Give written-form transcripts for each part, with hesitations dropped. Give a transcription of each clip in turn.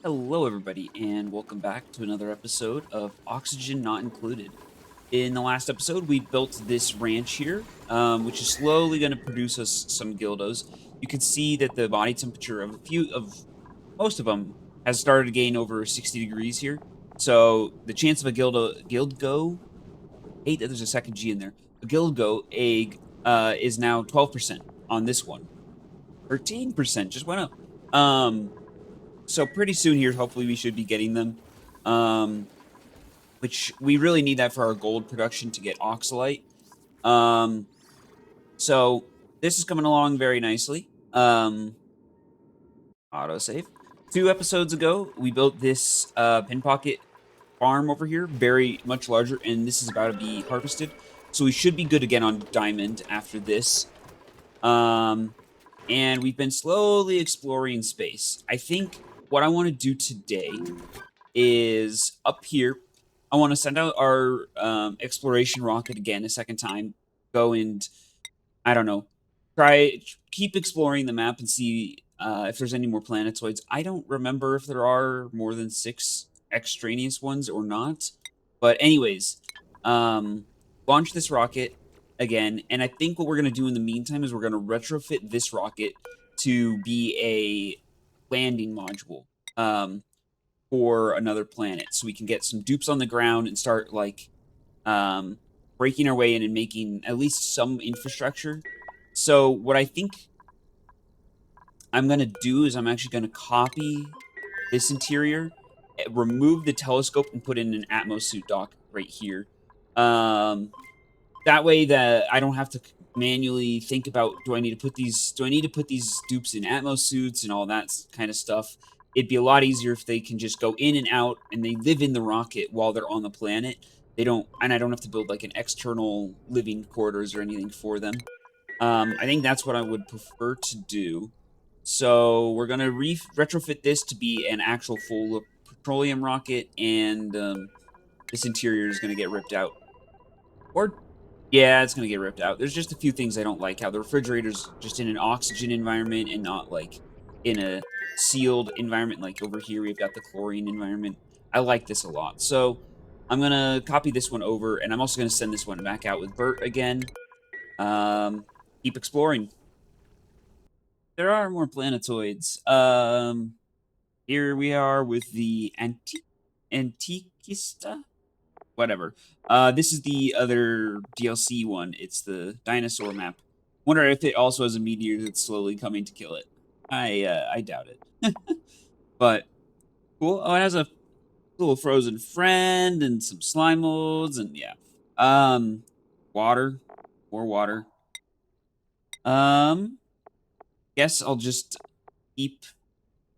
Hello, everybody, and welcome back to another episode of Oxygen Not Included. In the last episode, we built this ranch here, which is slowly going to produce us some gildos. You can see that the body temperature of most of them has started to gain over 60 degrees here. So the chance of a gildo, hate that there's a second G in there, a gildo egg is now 12% on this one. 13% just went up. So pretty soon here, hopefully we should be getting them. Um, which we really need that for our gold production to get oxalite. Um, so this is coming along very nicely. Autosave. 2 episodes ago, we built this pin pocket farm over here, very much larger, and this is about to be harvested. So we should be good again on diamond after this. Um, and we've been slowly exploring space. I think what I want to do today is up here. I want to send out our exploration rocket again a second time. Go and I don't know, keep exploring the map and see if there's any more planetoids. I don't remember if there are more than 6 extraneous ones or not. But anyways, launch this rocket again, and I think what we're gonna do in the meantime is we're gonna retrofit this rocket to be a landing module. For another planet so we can get some dupes on the ground and start like breaking our way in and making at least some infrastructure. So what I think I'm going to do is I'm actually going to copy this interior, remove the telescope and put in an Atmos suit dock right here. Um, that way that I don't have to manually think about do I need to put these dupes in Atmos suits and all that kind of stuff. It'd be a lot easier if they can just go in and out and they live in the rocket while they're on the planet. They don't, and I don't have to build like an external living quarters or anything for them. I think that's what I would prefer to do. So we're gonna retrofit this to be an actual full petroleum rocket, and this interior is gonna get ripped out. Or yeah, it's gonna get ripped out. There's just a few things I don't like. How the refrigerator's just in an oxygen environment and not like in a sealed environment. Like over here, we've got the chlorine environment. I like this a lot. So I'm gonna copy this one over, and I'm also gonna send this one back out with Bert again. Um, keep exploring. There are more planetoids. Here we are with the Antiquista, whatever. This is the other DLC one. It's the dinosaur map. Wonder if it also has a meteor that's slowly coming to kill it. I doubt it. But cool. Oh, it has a little frozen friend and some slime molds and yeah. Water, more water. Um, guess I'll just keep.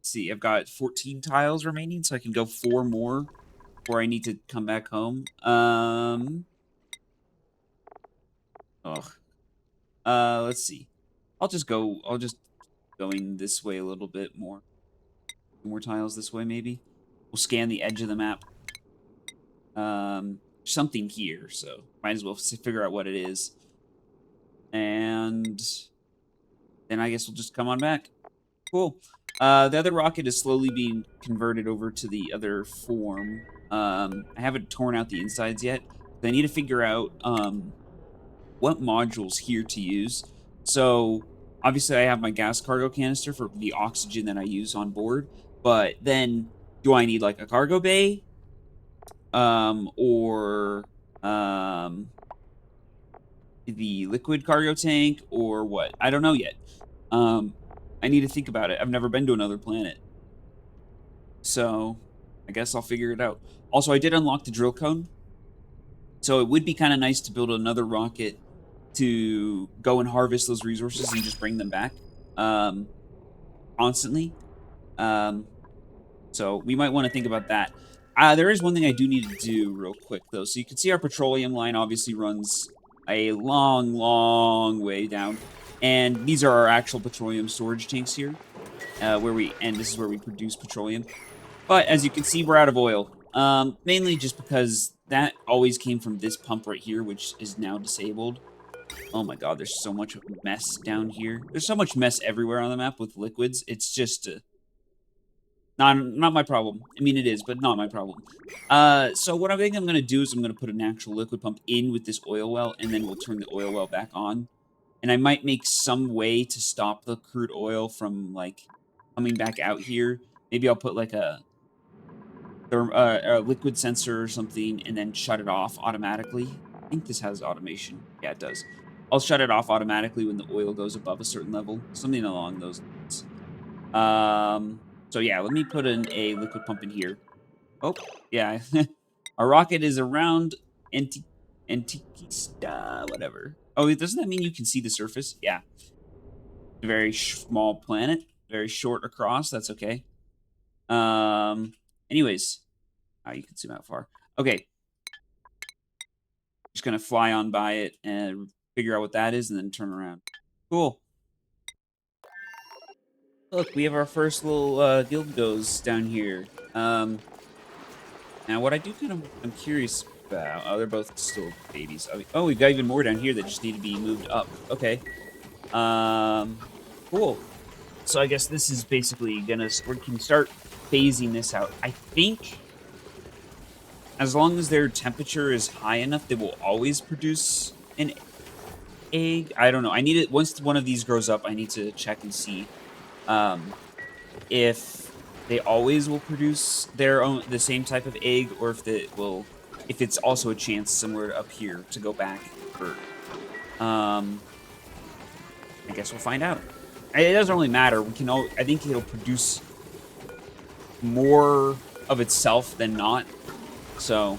See, I've got 14 tiles remaining, so I can go 4 more before I need to come back home. Ugh. Let's see. I'll just going this way a little bit more. More tiles this way, maybe. We'll scan the edge of the map. Something here, so might as well figure out what it is. And then I guess we'll just come on back. Cool. The other rocket is slowly being converted over to the other form. I haven't torn out the insides yet. I need to figure out what modules here to use. So obviously I have my gas cargo canister for the oxygen that I use on board, but then do I need like a cargo bay? Or the liquid cargo tank or what? I don't know yet. I need to think about it. I've never been to another planet. So I guess I'll figure it out. Also, I did unlock the drill cone. So it would be kind of nice to build another rocket to go and harvest those resources and just bring them back constantly. So we might want to think about that. There is one thing I do need to do real quick, though. So you can see our petroleum line obviously runs a long, long way down. And these are our actual petroleum storage tanks here, and this is where we produce petroleum. But as you can see, we're out of oil. Mainly just because that always came from this pump right here, which is now disabled. Oh my god, there's so much mess down here. There's so much mess everywhere on the map with liquids. It's just Not my problem. I mean, it is, but not my problem. So what I think I'm going to do is I'm going to put an actual liquid pump in with this oil well, and then we'll turn the oil well back on. And I might make some way to stop the crude oil from, like, coming back out here. Maybe I'll put, like, a liquid sensor or something and then shut it off automatically. I think this has automation. Yeah, it does. I'll shut it off automatically when the oil goes above a certain level. Something along those lines. So yeah, let me put in a liquid pump in here. Oh, yeah. Our rocket is around Antiquista, whatever. Oh, doesn't that mean you can see the surface? Yeah. A very small planet. Very short across. That's okay. Anyways. You can zoom out far. Okay. Just gonna fly on by it and figure out what that is and then turn around. Cool. Look, we have our first little guild goes down here. Now what I do I'm curious about. Oh, they're both still babies. Oh, we've got even more down here that just need to be moved up. Okay. Cool. So I guess this is basically we can start phasing this out. I think as long as their temperature is high enough, they will always produce an egg. I don't know. I need it once one of these grows up. I need to check and see if they always will produce the same type of egg, or if it's also a chance somewhere up here to go back. Or, I guess we'll find out. It doesn't really matter. I think it'll produce more of itself than not. So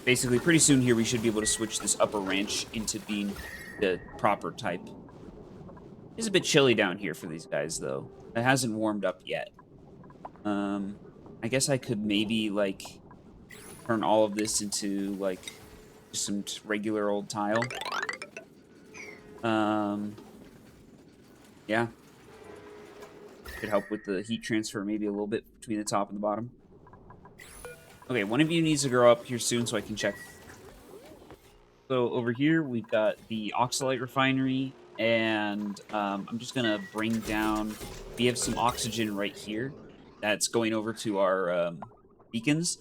basically, pretty soon here, we should be able to switch this upper ranch into being the proper type. It's a bit chilly down here for these guys, though. It hasn't warmed up yet. I guess I could maybe, like, turn all of this into, like, just some regular old tile. Yeah. Could help with the heat transfer maybe a little bit between the top and the bottom. Okay, one of you needs to grow up here soon so I can check. So over here, we've got the Oxalite refinery, and I'm just going to bring down... We have some oxygen right here that's going over to our beacons,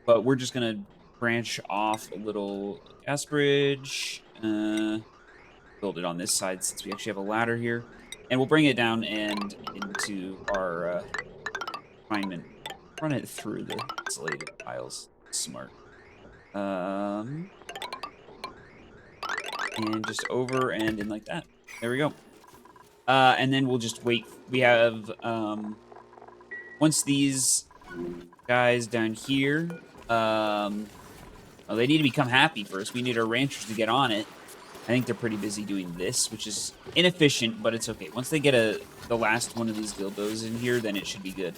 but we're just going to branch off a little gas bridge, build it on this side since we actually have a ladder here, and we'll bring it down and into our refinement. Run it through the insulated tiles. Smart. And just over and in like that. There we go. And then we'll just wait. We have, once these guys down here, well, they need to become happy first. We need our ranchers to get on it. I think they're pretty busy doing this, which is inefficient, but it's okay. Once they get the last one of these dildos in here, then it should be good.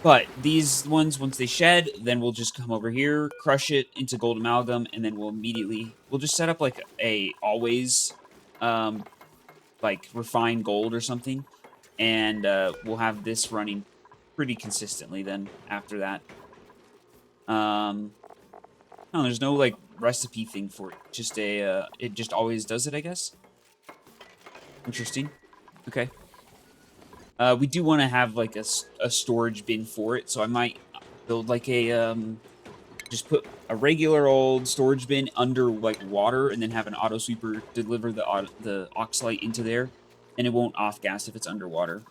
But these ones, once they shed, then we'll just come over here, crush it into gold amalgam, and then we'll just set up like a always, like refined gold or something, and we'll have this running pretty consistently then after that. No, there's no like recipe thing for it. Just it just always does it, I guess. Interesting. Okay. We do want to have like a storage bin for it, so I might build like a just put a regular old storage bin under like water, and then have an auto sweeper deliver the oxalite into there, and it won't off gas if it's underwater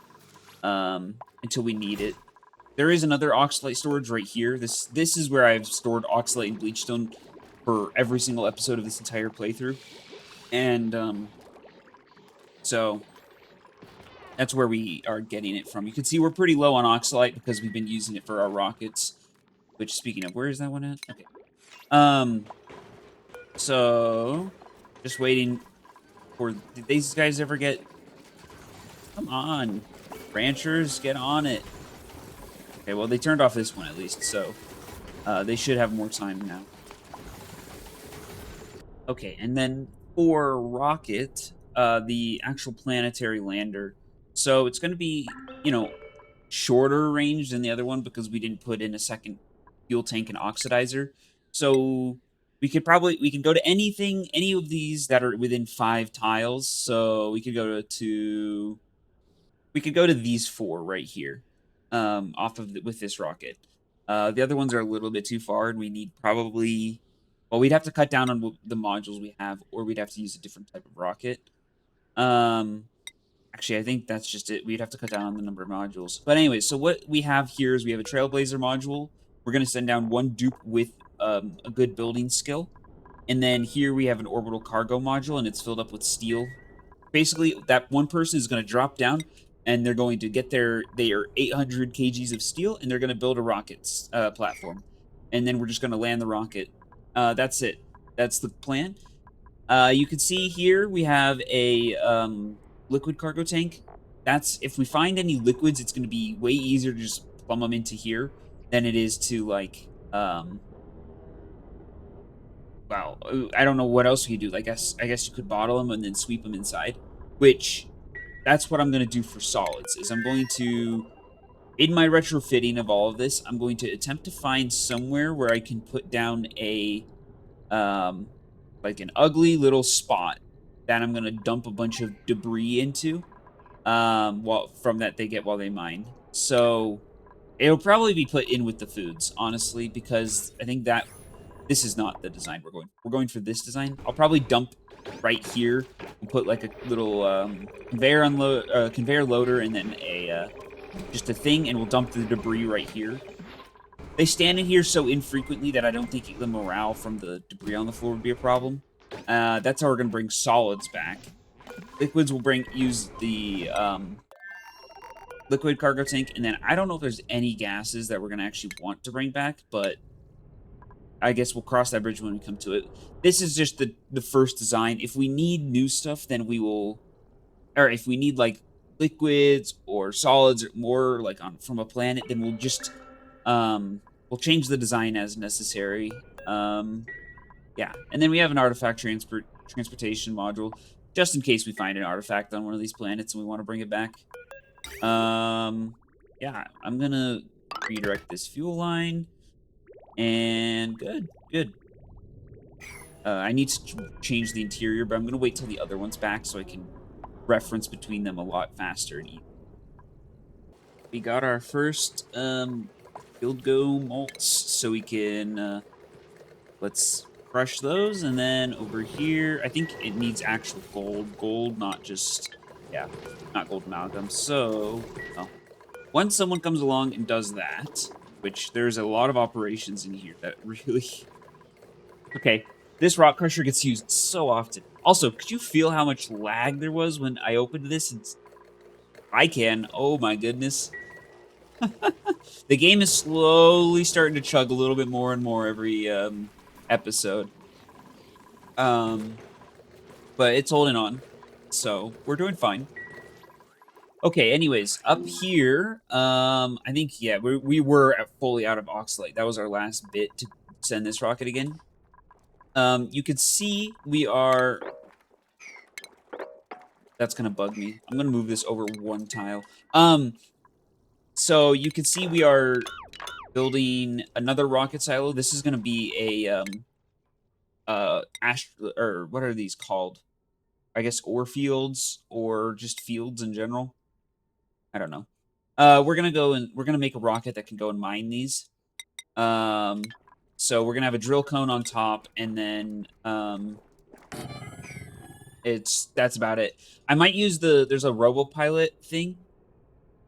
until we need it. There is another oxalite storage right here. This is where I've stored oxalite and bleachstone for every single episode of this entire playthrough, and so that's where we are getting it from. You can see we're pretty low on oxalite because we've been using it for our rockets. Which, speaking of, where is that one at? Okay. So just waiting for... Did these guys ever get... Come on. Ranchers, get on it. Okay, well, they turned off this one at least, so they should have more time now. Okay, and then for Rocket, the actual planetary lander. So it's going to be, shorter range than the other one because we didn't put in a second fuel tank and oxidizer. So we can go to any of these that are within 5 tiles. So we could go to these 4 right here. off of with this rocket. The other ones are a little bit too far, and we need probably, well, we'd have to cut down on the modules we have, or we'd have to use a different type of rocket. Um, Actually, I think that's just it. We'd have to cut down on the number of modules. But anyway, so what we have here is we have a Trailblazer module. We're going to send down one dupe with a good building skill. And then here we have an orbital cargo module, and it's filled up with steel. Basically, that one person is going to drop down, and they're going to get they are 800 kgs of steel, and they're going to build a rocket platform. And then we're just going to land the rocket. That's it. That's the plan. You can see here we have a liquid cargo tank. That's if we find any liquids, it's going to be way easier to just plumb them into here than it is to like wow, I don't know what else we could do. I guess you could bottle them and then sweep them inside, which that's what I'm going to do for solids. Is I'm going to in my retrofitting of all of this, I'm going to attempt to find somewhere where I can put down a um like an ugly little spot that I'm going to dump a bunch of debris into while from that they get while they mine. So it'll probably be put in with the foods, honestly, because I think that this is not the design we're going. We're going for this design. I'll probably dump right here and put like a little conveyor loader and then a just a thing, and we'll dump the debris right here. They stand in here so infrequently that I don't think the morale from the debris on the floor would be a problem. That's how we're gonna bring solids back. Liquids will use the liquid cargo tank, and then I don't know if there's any gases that we're gonna actually want to bring back, but I guess we'll cross that bridge when we come to it. This is just the first design. If we need new stuff, then we will, or if we need like liquids or solids or more like on from a planet, then we'll just we'll change the design as necessary. Yeah, and then we have an artifact transportation module just in case we find an artifact on one of these planets and we want to bring it back. Yeah, I'm gonna redirect this fuel line. And good. I need to change the interior, but I'm going to wait till the other one's back so I can reference between them a lot faster and easy. We got our first field go malts, so we can let's crush those, and then over here, I think it needs actual gold, not just not gold amalgam. So, well, once someone comes along and does that, which there's a lot of operations in here that really okay, this rock crusher gets used so often. Also, could you feel how much lag there was when I opened this? I can. Oh my goodness. The game is slowly starting to chug a little bit more and more every episode. But it's holding on. So, we're doing fine. Okay, anyways, up here, I think, yeah, we were fully out of oxalate. That was our last bit to send this rocket again. You can see we are... That's gonna bug me. I'm gonna move this over one tile. So you can see we are building another rocket silo. This is gonna be a or what are these called? I guess ore fields or just fields in general. I don't know. We're gonna go and we're gonna make a rocket that can go and mine these. So we're gonna have a drill cone on top, and then that's about it. I might use there's a RoboPilot thing,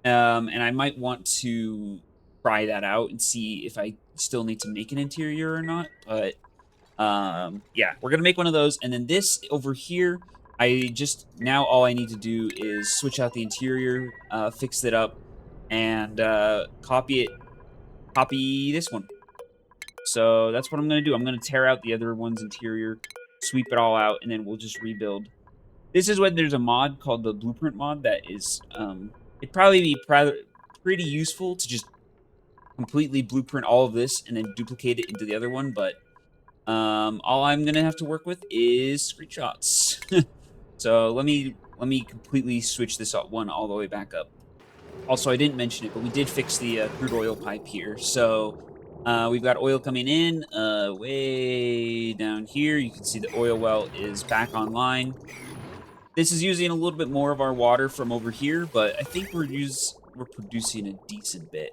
and I might want to try that out and see if I still need to make an interior or not. But yeah, we're gonna make one of those, and then this over here, I just now all I need to do is switch out the interior, fix it up, and copy this one. So that's what I'm gonna do. I'm gonna tear out the other one's interior, sweep it all out, and then we'll just rebuild. This is when there's a mod called the Blueprint mod that is, it'd probably be pretty useful to just completely blueprint all of this and then duplicate it into the other one, but all I'm gonna have to work with is screenshots. So let me completely switch this one all the way back up. Also, I didn't mention it, but we did fix the crude oil pipe here. So we've got oil coming in way down here. You can see the oil well is back online. This is using a little bit more of our water from over here, but I think we're producing a decent bit.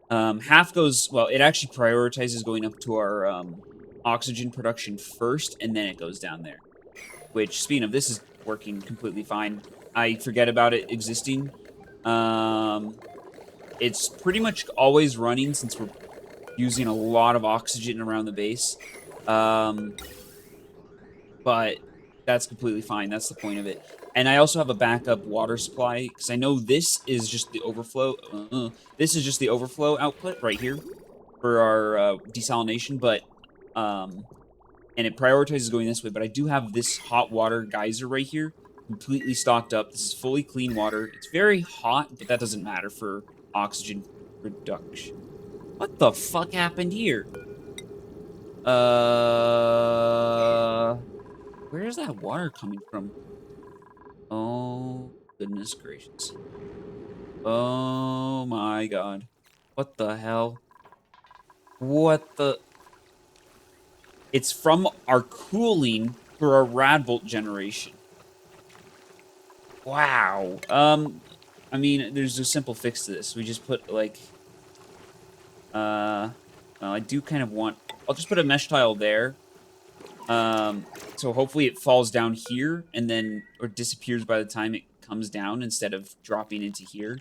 Half goes, well, it actually prioritizes going up to our oxygen production first, and then it goes down there. Which, speaking of, this is working completely fine. I forget about it existing. It's pretty much always running since we're using a lot of oxygen around the base. Um, but that's completely fine. That's the point of it. And I also have a backup water supply because I know this is just the overflow. This is just the overflow output right here for our desalination, but and it prioritizes going this way. But I do have this hot water geyser right here, completely stocked up. This is fully clean water. It's very hot, but that doesn't matter for oxygen production. What the fuck happened here? Where is that water coming from? Oh, goodness gracious. Oh my god. What the hell? What the? It's from our cooling for our Radbolt generation. Wow. I mean, there's a simple fix to this. We just put, like, well, I do kind of want... I'll just put a mesh tile there. So hopefully it falls down here and then, or disappears by the time it comes down instead of dropping into here.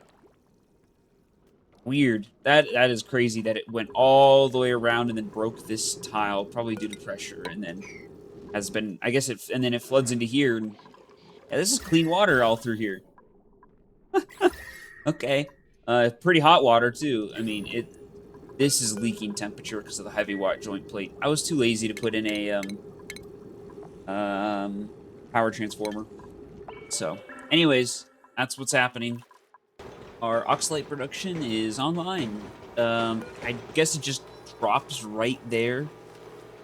Weird. That is crazy that it went all the way around and then broke this tile, probably due to pressure, and then has been, I guess and then it floods into here. And, yeah, this is clean water all through here. Okay. Pretty hot water, too. I mean, this is leaking temperature because of the heavy watt joint plate. I was too lazy to put in a, power transformer. So, anyways, that's what's happening. Our oxalate production is online. I guess it just drops right there.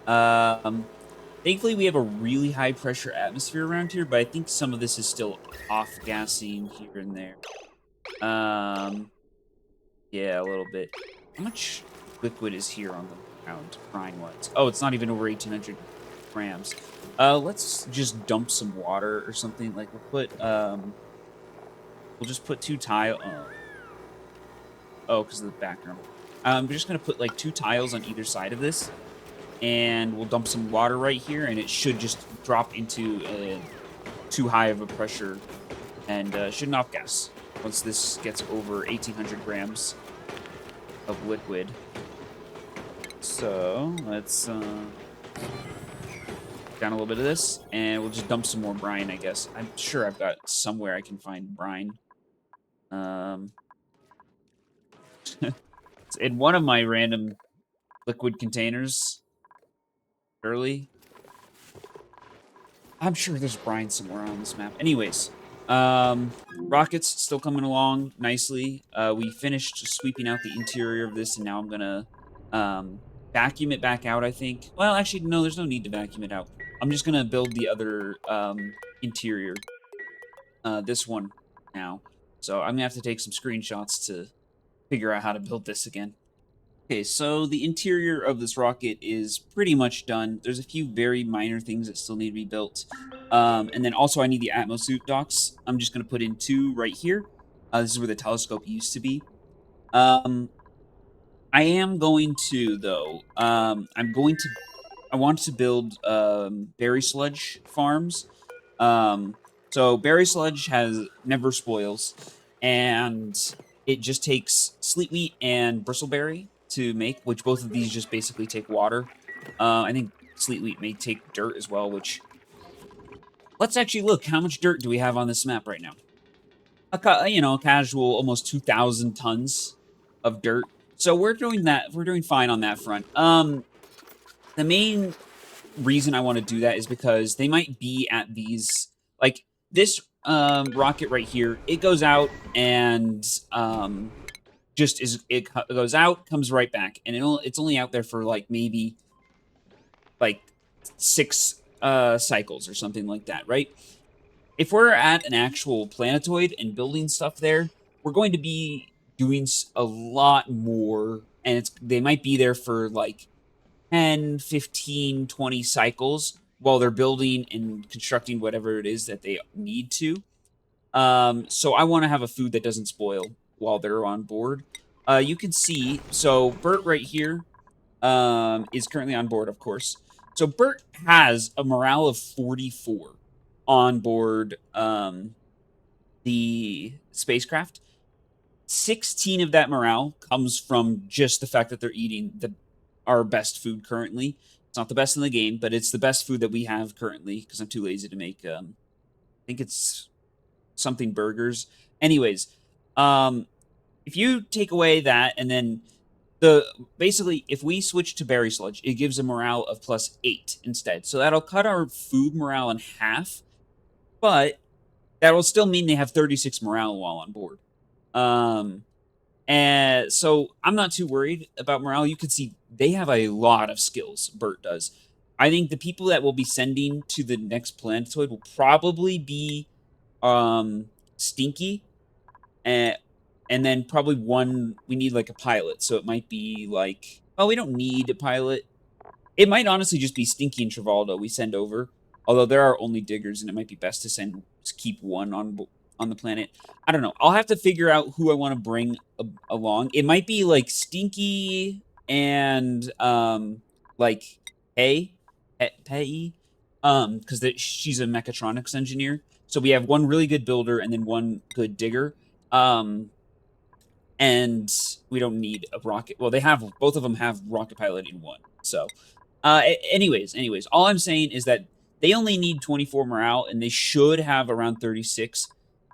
Thankfully, we have a really high pressure atmosphere around here, but I think some of this is still off-gassing here and there. Yeah, a little bit. How much liquid is here on the ground, brine-wise? Oh, it's not even over 1,800 grams. Let's just dump some water or something. Like, we'll just put 2 tile... Oh, because of the background. We're just going to put, like, 2 tiles on either side of this. And we'll dump some water right here, and it should just drop into too high of a pressure and shouldn't off-gas once this gets over 1,800 grams of liquid. So, let's down a little bit of this, and we'll just dump some more brine, I guess. I'm sure I've got somewhere I can find brine. It's in one of my random liquid containers. Surely. I'm sure there's brine somewhere on this map. Anyways, rockets still coming along nicely. We finished sweeping out the interior of this, and now I'm gonna vacuum it back out, I think. Well, actually, no, there's no need to vacuum it out. I'm just gonna build the other interior, this one now. So I'm gonna have to take some screenshots to figure out how to build this again. Okay, so the interior of this rocket is pretty much done. There's a few very minor things that still need to be built. And then also I need the atmosuit docks. I'm just going to put in 2 right here. This is where the telescope used to be. I am going to, though, I want to build berry sludge farms. So berry sludge never spoils, and it just takes sleet wheat and bristleberry to make, which both of these just basically take water. I think sleet wheat may take dirt as well, which... Let's actually look. How much dirt do we have on this map right now? A casual almost 2,000 tons of dirt. So we're doing that. We're doing fine on that front. The main reason I want to do that is because they might be at these, like, this rocket right here. It goes out and it goes out, comes right back, and it's only out there for like maybe like 6 cycles or something like that, right? If we're at an actual planetoid and building stuff there, we're going to be doing a lot more, and they might be there for like 10, 15, 20 cycles while they're building and constructing whatever it is that they need to. So I want to have a food that doesn't spoil while they're on board. You can see, so Bert right here is currently on board, of course. So Bert has a morale of 44 on board the spacecraft. 16 of that morale comes from just the fact that they're eating our best food currently. It's not the best in the game, but it's the best food that we have currently because I'm too lazy to make. I think it's something burgers. Anyways, um, if you take away that and then basically if we switch to berry sludge, it gives a morale of +8 instead. So that'll cut our food morale in half, but that will still mean they have 36 morale while on board. And so I'm not too worried about morale. You can see they have a lot of skills, Bert does. I think the people that we'll be sending to the next planetoid will probably be Stinky and then probably one we need like a pilot. So it might be like, oh, we don't need a pilot. It might honestly just be Stinky and Travaldo we send over. Although there are only diggers, and it might be best to keep one on the planet. I don't know. I'll have to figure out who I want to bring along. It might be like Stinky and like Pei, because she's a mechatronics engineer. So we have one really good builder and then one good digger. And we don't need a rocket. Well, both of them have rocket piloting one. So anyways, all I'm saying is that they only need 24 morale, and they should have around 36.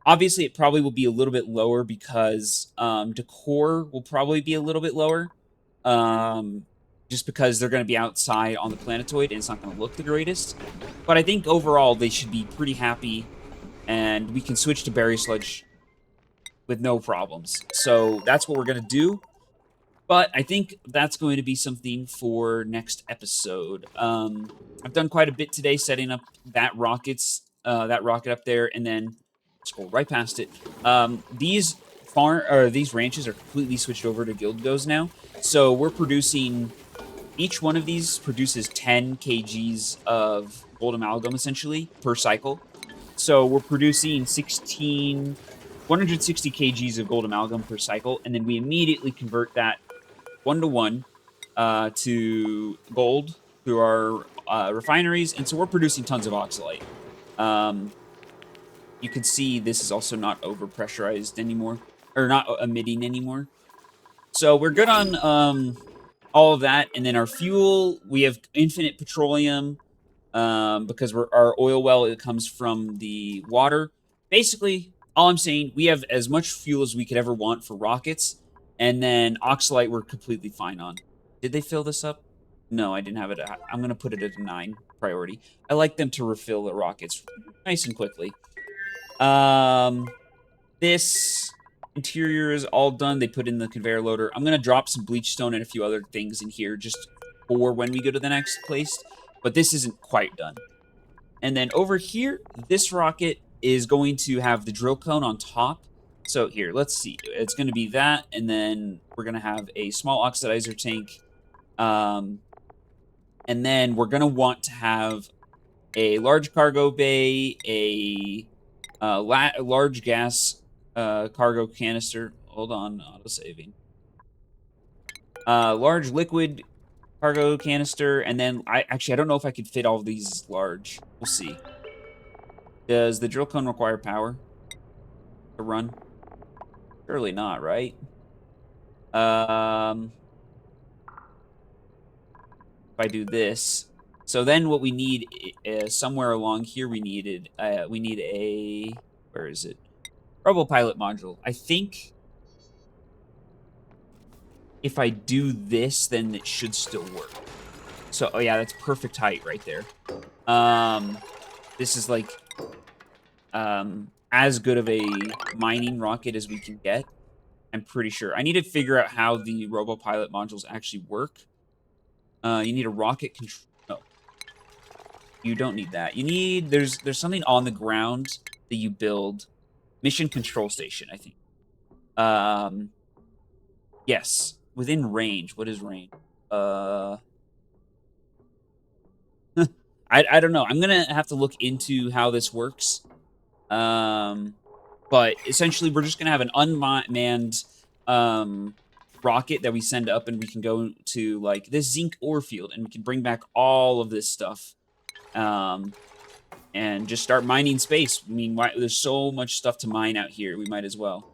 Obviously, it probably will be a little bit lower because decor will probably be a little bit lower, just because they're going to be outside on the planetoid, and it's not going to look the greatest. But I think overall, they should be pretty happy, and we can switch to berry sludge with no problems. So that's what we're going to do. But I think that's going to be something for next episode. I've done quite a bit today setting up that rocket up there, and then scroll right past it. These ranches are completely switched over to Guildgo's now. So we're producing each one of these produces 10 kgs of gold amalgam essentially per cycle. So we're producing 160 kgs of gold amalgam per cycle, and then we immediately convert that 1-to-1 to gold through our refineries, and so we're producing tons of oxalite. You can see this is also not over pressurized anymore, or not emitting anymore. So we're good on all of that, and then our fuel, we have infinite petroleum because our oil well, it comes from the water. Basically, all I'm saying, we have as much fuel as we could ever want for rockets, and then oxalite we're completely fine on. Did they fill this up? No, I didn't have it. I'm going to put it at a 9 priority. I like them to refill the rockets nice and quickly. This interior is all done. They put in the conveyor loader. I'm going to drop some bleach stone and a few other things in here just for when we go to the next place. But this isn't quite done. And then over here, this rocket is going to have the drill cone on top. So here, let's see. It's going to be that, and then we're going to have a small oxidizer tank. And then we're going to want to have a large cargo bay, a large gas cargo canister. Hold on, auto-saving. Large liquid cargo canister, and then I don't know if I could fit all of these large. We'll see. Does the drill cone require power to run? Surely not, right? If I do this, so then what we need somewhere along here, we need a, where is it? Robopilot module. I think if I do this, then it should still work. So, oh yeah, that's perfect height right there. This is like as good of a mining rocket as we can get. I'm pretty sure. I need to figure out how the Robopilot modules actually work. You need a rocket control. No, you don't need that. You need there's something on the ground that you build. Mission control station, I think. Yes, within range. What is range? I don't know. I'm gonna have to look into how this works. But essentially, we're just going to have an unmanned rocket that we send up, and we can go to like this zinc ore field, and we can bring back all of this stuff, and just start mining space. I mean, there's so much stuff to mine out here. We might as well.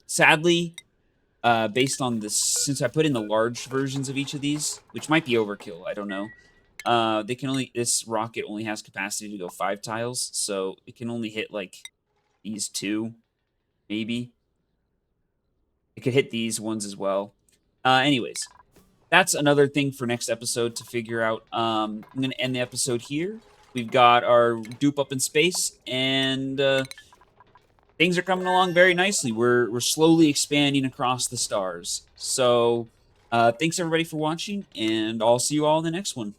Sadly, based on this, since I put in the large versions of each of these, which might be overkill, I don't know. This rocket only has capacity to go 5 tiles, so it can only hit like these 2, maybe. It could hit these ones as well. Anyways, that's another thing for next episode to figure out. I'm going to end the episode here. We've got our dupe up in space, and things are coming along very nicely. We're slowly expanding across the stars. So, thanks everybody for watching, and I'll see you all in the next one.